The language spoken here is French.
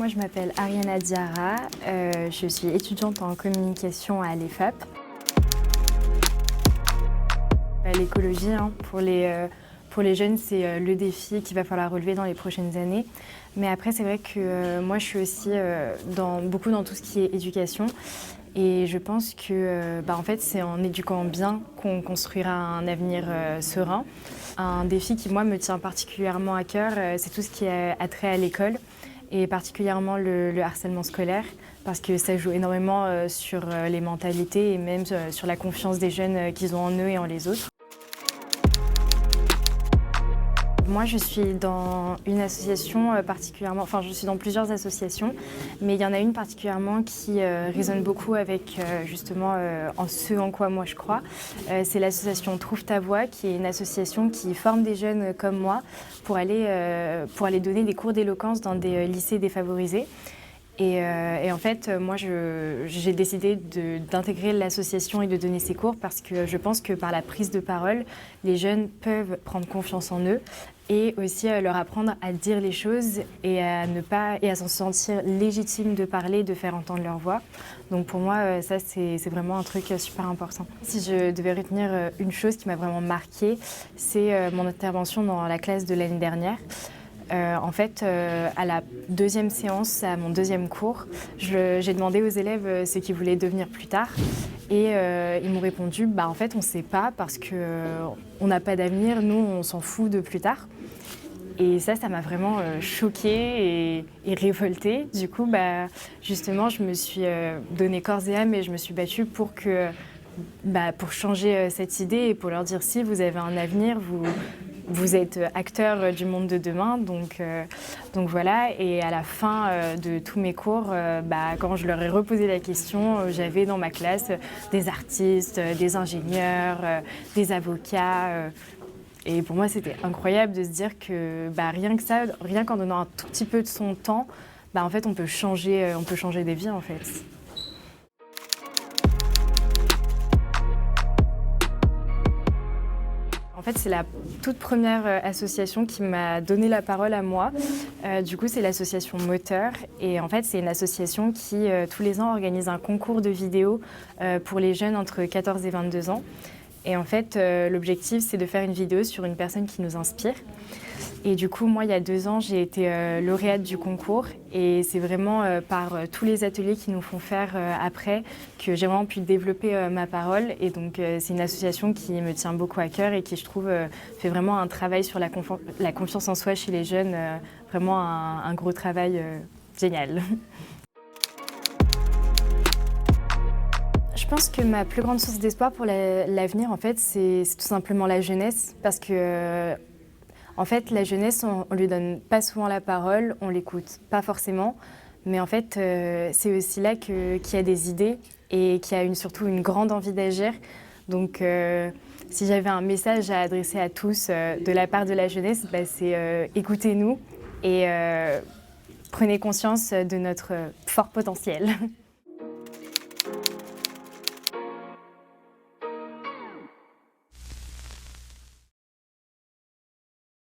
Moi, je m'appelle Ariana Diarra, je suis étudiante en communication à l'EFAP. L'écologie, pour les jeunes, c'est le défi qu'il va falloir relever dans les prochaines années. Mais après, c'est vrai que moi, je suis aussi beaucoup dans tout ce qui est éducation. Et je pense que en fait, c'est en éduquant bien qu'on construira un avenir serein. Un défi qui, moi, me tient particulièrement à cœur, c'est tout ce qui est attrait à l'école, et particulièrement le harcèlement scolaire, parce que ça joue énormément sur les mentalités et même sur la confiance des jeunes qu'ils ont en eux et en les autres. Moi, je suis dans une association particulièrement, je suis dans plusieurs associations, mais il y en a une particulièrement qui résonne beaucoup avec justement ce en quoi moi je crois. C'est l'association Trouve ta voix, qui est une association qui forme des jeunes comme moi pour aller donner des cours d'éloquence dans des lycées défavorisés. Et en fait, moi, j'ai décidé d'intégrer l'association et de donner ces cours parce que je pense que par la prise de parole, les jeunes peuvent prendre confiance en eux et aussi leur apprendre à dire les choses et à s'en sentir légitime de parler, de faire entendre leur voix. Donc pour moi, ça, c'est vraiment un truc super important. Si je devais retenir une chose qui m'a vraiment marquée, c'est mon intervention dans la classe de l'année dernière. En fait, à la deuxième séance, à mon deuxième cours, j'ai demandé aux élèves ce qu'ils voulaient devenir plus tard. Et ils m'ont répondu, en fait, on ne sait pas parce qu'on n'a pas d'avenir, nous, on s'en fout de plus tard. Et ça m'a vraiment choquée et révoltée. Du coup, justement, je me suis donné corps et âme et je me suis battue pour changer cette idée et pour leur dire si vous avez un avenir, vous êtes acteur du monde de demain, donc voilà. Et à la fin de tous mes cours, quand je leur ai reposé la question, j'avais dans ma classe des artistes, des ingénieurs, des avocats. Et pour moi, c'était incroyable de se dire que rien que ça, rien qu'en donnant un tout petit peu de son temps, en fait, on peut changer des vies, en fait. En fait, c'est la toute première association qui m'a donné la parole à moi. Du coup, c'est l'association Moteur. Et en fait, c'est une association qui, tous les ans, organise un concours de vidéos pour les jeunes entre 14 et 22 ans. Et en fait, l'objectif, c'est de faire une vidéo sur une personne qui nous inspire. Et du coup, moi, il y a 2 ans, j'ai été lauréate du concours. Et c'est vraiment par tous les ateliers qu'ils nous font faire après que j'ai vraiment pu développer ma parole. Et donc, c'est une association qui me tient beaucoup à cœur et qui, je trouve, fait vraiment un travail sur la confiance en soi chez les jeunes. Vraiment un gros travail génial. Je pense que ma plus grande source d'espoir pour l'avenir, en fait, c'est tout simplement la jeunesse. Parce que, en fait, la jeunesse, on lui donne pas souvent la parole, on l'écoute pas forcément. Mais en fait, c'est aussi là qu'il y a des idées et qu'il y a surtout une grande envie d'agir. Donc, si j'avais un message à adresser à tous de la part de la jeunesse, c'est écoutez-nous et prenez conscience de notre fort potentiel.